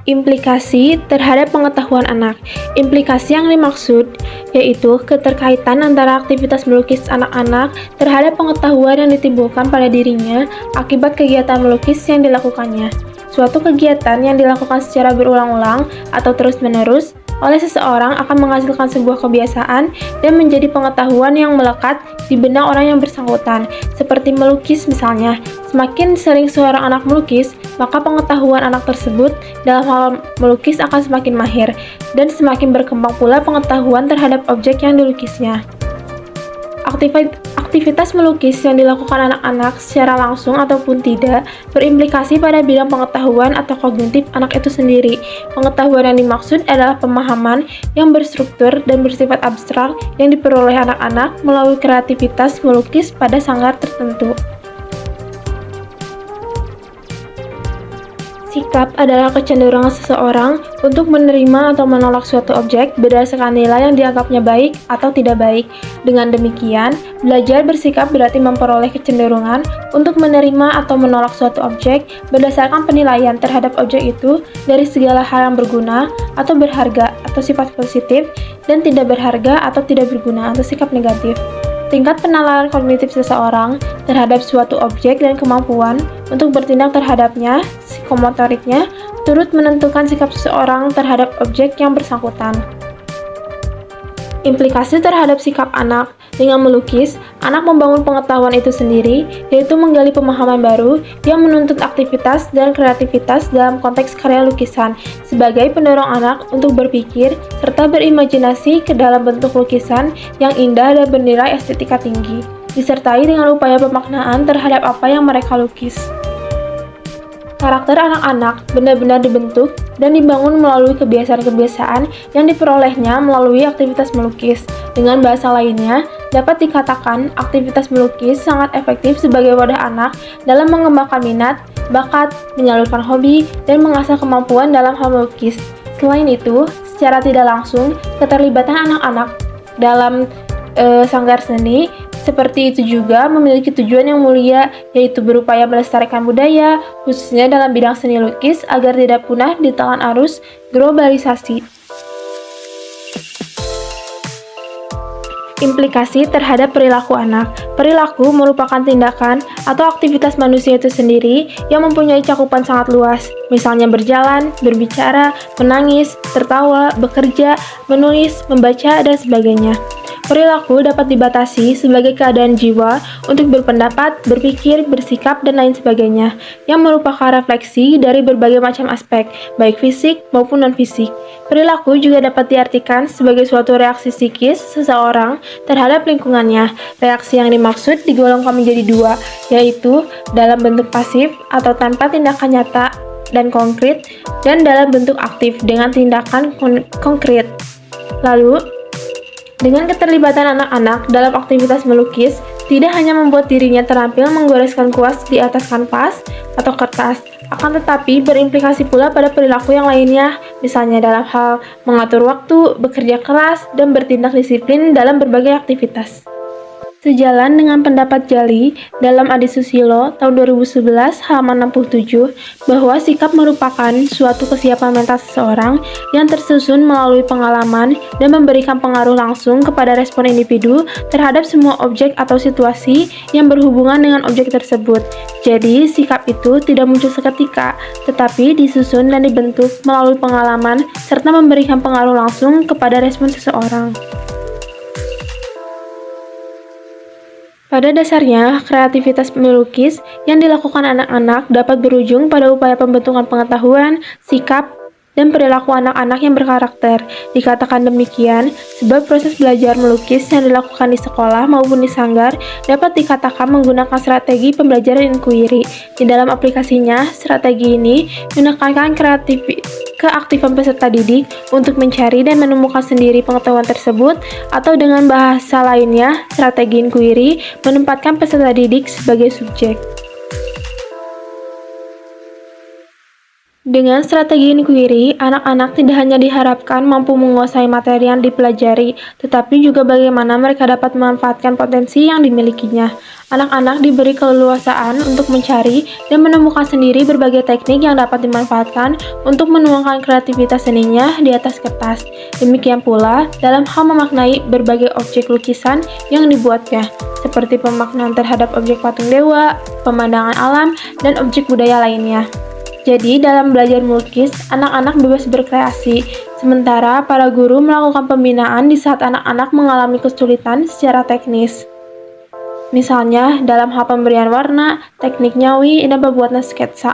Implikasi terhadap pengetahuan anak. Implikasi yang dimaksud yaitu keterkaitan antara aktivitas melukis anak-anak terhadap pengetahuan yang ditimbulkan pada dirinya akibat kegiatan melukis yang dilakukannya. Suatu kegiatan yang dilakukan secara berulang-ulang atau terus-menerus oleh seseorang akan menghasilkan sebuah kebiasaan dan menjadi pengetahuan yang melekat di benak orang yang bersangkutan, seperti melukis misalnya. Semakin sering seorang anak melukis, maka pengetahuan anak tersebut dalam hal melukis akan semakin mahir, dan semakin berkembang pula pengetahuan terhadap objek yang dilukisnya. Aktivitas melukis yang dilakukan anak-anak secara langsung ataupun tidak berimplikasi pada bidang pengetahuan atau kognitif anak itu sendiri. Pengetahuan yang dimaksud adalah pemahaman yang berstruktur dan bersifat abstrak yang diperoleh anak-anak melalui kreativitas melukis pada sanggar tertentu. Sikap adalah kecenderungan seseorang untuk menerima atau menolak suatu objek berdasarkan nilai yang dianggapnya baik atau tidak baik. Dengan demikian, belajar bersikap berarti memperoleh kecenderungan untuk menerima atau menolak suatu objek berdasarkan penilaian terhadap objek itu dari segala hal yang berguna atau berharga atau sifat positif, dan tidak berharga atau tidak berguna atau sikap negatif. Tingkat penalaran kognitif seseorang terhadap suatu objek dan kemampuan untuk bertindak terhadapnya, psikomotoriknya, turut menentukan sikap seseorang terhadap objek yang bersangkutan. Implikasi terhadap sikap anak. Dengan melukis, anak membangun pengetahuan itu sendiri, yaitu menggali pemahaman baru yang menuntut aktivitas dan kreativitas dalam konteks karya lukisan, sebagai pendorong anak untuk berpikir serta berimajinasi ke dalam bentuk lukisan yang indah dan bernilai estetika tinggi, disertai dengan upaya pemaknaan terhadap apa yang mereka lukis. Karakter anak-anak benar-benar dibentuk dan dibangun melalui kebiasaan-kebiasaan yang diperolehnya melalui aktivitas melukis. Dengan bahasa lainnya, dapat dikatakan aktivitas melukis sangat efektif sebagai wadah anak dalam mengembangkan minat, bakat, menyalurkan hobi, dan mengasah kemampuan dalam hal melukis. Selain itu, secara tidak langsung, keterlibatan anak-anak dalam sanggar seni seperti itu juga memiliki tujuan yang mulia, yaitu berupaya melestarikan budaya, khususnya dalam bidang seni lukis, agar tidak punah di telan arus globalisasi. Implikasi terhadap perilaku anak. Perilaku merupakan tindakan atau aktivitas manusia itu sendiri yang mempunyai cakupan sangat luas, misalnya berjalan, berbicara, menangis, tertawa, bekerja, menulis, membaca, dan sebagainya. Perilaku dapat dibatasi sebagai keadaan jiwa untuk berpendapat, berpikir, bersikap, dan lain sebagainya, yang merupakan refleksi dari berbagai macam aspek, baik fisik maupun non-fisik. Perilaku juga dapat diartikan sebagai suatu reaksi psikis seseorang terhadap lingkungannya. Reaksi yang dimaksud digolongkan menjadi dua, yaitu dalam bentuk pasif atau tanpa tindakan nyata dan konkret, dan dalam bentuk aktif dengan tindakan konkret. Lalu, dengan keterlibatan anak-anak dalam aktivitas melukis, tidak hanya membuat dirinya terampil menggoreskan kuas di atas kanvas atau kertas, akan tetapi berimplikasi pula pada perilaku yang lainnya, misalnya dalam hal mengatur waktu, bekerja keras, dan bertindak disiplin dalam berbagai aktivitas. Sejalan dengan pendapat Jali dalam Adi Susilo tahun 2011 halaman 67 bahwa sikap merupakan suatu kesiapan mental seseorang yang tersusun melalui pengalaman dan memberikan pengaruh langsung kepada respon individu terhadap semua objek atau situasi yang berhubungan dengan objek tersebut. Jadi, sikap itu tidak muncul seketika, tetapi disusun dan dibentuk melalui pengalaman serta memberikan pengaruh langsung kepada respon seseorang. Pada dasarnya, kreativitas melukis yang dilakukan anak-anak dapat berujung pada upaya pembentukan pengetahuan, sikap, dan perilaku anak-anak yang berkarakter. Dikatakan demikian, sebab proses belajar melukis yang dilakukan di sekolah maupun di sanggar dapat dikatakan menggunakan strategi pembelajaran inquiry. Di dalam aplikasinya, strategi ini menekankan keaktifan peserta didik untuk mencari dan menemukan sendiri pengetahuan tersebut, atau dengan bahasa lainnya, strategi inquiry menempatkan peserta didik sebagai subjek. Dengan strategi inquiry, anak-anak tidak hanya diharapkan mampu menguasai materi yang dipelajari, tetapi juga bagaimana mereka dapat memanfaatkan potensi yang dimilikinya. Anak-anak diberi keleluasaan untuk mencari dan menemukan sendiri berbagai teknik yang dapat dimanfaatkan untuk menuangkan kreativitas seninya di atas kertas. Demikian pula dalam hal memaknai berbagai objek lukisan yang dibuatnya, seperti pemaknaan terhadap objek patung dewa, pemandangan alam, dan objek budaya lainnya. Jadi, dalam belajar melukis, anak-anak bebas berkreasi, sementara para guru melakukan pembinaan di saat anak-anak mengalami kesulitan secara teknis. Misalnya, dalam hal pemberian warna, teknik nyawi, dan pembuatan sketsa.